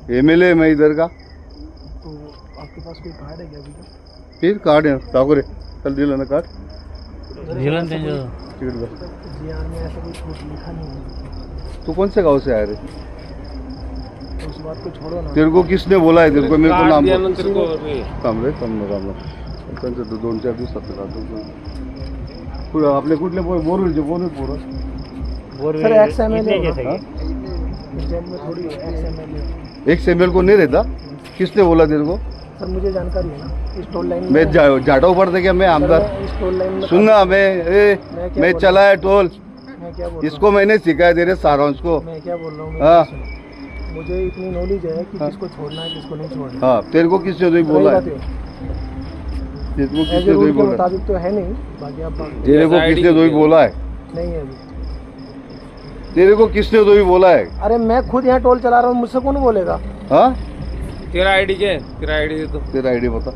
MLA मैं इधर का। तो आपके पास कोई कार्ड है क्या अभी का? फिर कार्ड है ठाकुर कल दिला ना कार्ड जीआर में ऐसा कोई छूट लिखा नहीं है। तू कौन से गांव से आया रे? तो उस बात को छोड़ो ना। तेरे को किसने बोला है? तेरे को मेरे को नाम काम रे त्यांचं 2-4 दिवसात आपले कुठले बोरचे बोर सर एक्सएमएलए में थोड़ी एक्सएमएलए एक्सएमएल को नहीं रहता। किसने बोला तेरे को? सर मुझे जानकारी है ना, इस टोल लाइन में मैं झाड़ो पड़ता क्या? मैं आमदार इस टोल लाइन में सुनना मैं चला है टोल, मैं क्या बोल इसको मैंने सिखाया तेरे सारांश को। मैं क्या बोल रहा हूँ, हाँ मुझे इतनी नॉलेज है कि किसको छोड़ना है किसको नहीं छोड़ना। हाँ तेरे को किसने तो बोला है? तेरे को किसने तो बोला? मुताबिक तो है नहीं, बाकी आप तेरे को किसने तो बोला है? नहीं है अभी। तेरे को किसने तो बोला है? अरे मैं खुद यहाँ टोल चला रहा हूँ, मुझसे कौन बोलेगा? हाँ तेरा आईडी क्या है? तेरा आईडी दे दो। तेरा आईडी बता,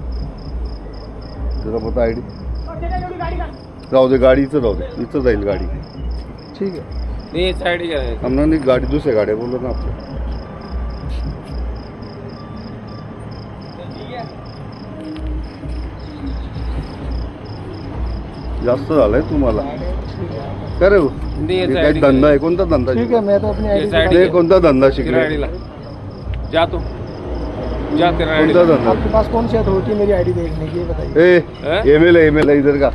तेरा बता आईडी। राहू दे गाडी इथं राहू दे, इथं जाईल गाडी। ठीक है नहीं इस आईडी क्या है? हमने नहीं गाडी दुसऱ्या गाड्या बोललो ना आपल्या। जास्त झालंय तुम्हाला काय रे? हे काय धंदा आहे? कोणता धंदा? ठीक है मैं तो अपनी आईडी ते कोणता धंदा तेरा शिकले? आईडी ला जा तू जा तेरा आईडी कोणता धंदा? आपके पास कौन सी अथॉरिटी है मेरी आईडी देखने की, ये बताइए। एमएलए इधर का।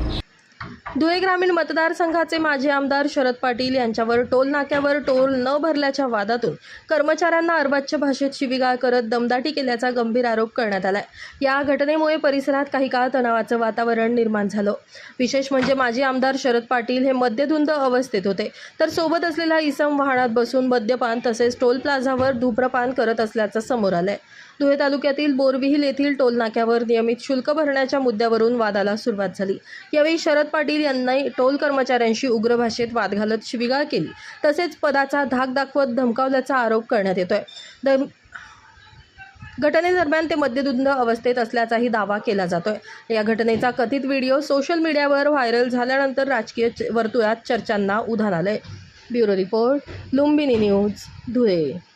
धुळे ग्रामीण मतदारसंघाचे माजी आमदार शरद पाटील यांच्यावर टोल नाक्यावर टोल न भरल्याच्या वादातून कर्मचाऱ्यांना अर्वाच्य भाषेत शिवीगाळ करत दमदाटी केल्याचा गंभीर आरोप करण्यात आलाय। या घटनेमुळे परिसरात काही काळ तणावाचं वातावरण निर्माण झालं। विशेष म्हणजे माजी आमदार शरद पाटील हे मद्यधुंद अवस्थेत होते, तर सोबत असलेला इसम वाहनात बसून मद्यपान तसेच टोल प्लाझावर धूम्रपान करत असल्याचं समोर आलंय। धुळे तालुक्यातील बोरविहील येथील टोल नाक्यावर नियमित शुल्क भरण्याच्या मुद्द्यावरून वादाला सुरुवात झाली। यावेळी शरद पाटील यांनी टोल कर्मचाऱ्यांशी उग्र भाषेत वाद घालत शिवीगाळ केली, तसेच पदाचा धाक दाखवत धमकावल्याचा आरोप करण्यात येतोय। घटनेदरम्यान ते मद्यधुंद अवस्थेत असल्याचाही दावा केला जातोय। या घटनेचा कथित व्हिडिओ सोशल मीडियावर व्हायरल झाल्यानंतर राजकीय वर्तुळात चर्चांना उधाण आलंय। Bureau report, Lumbini news, Dhule.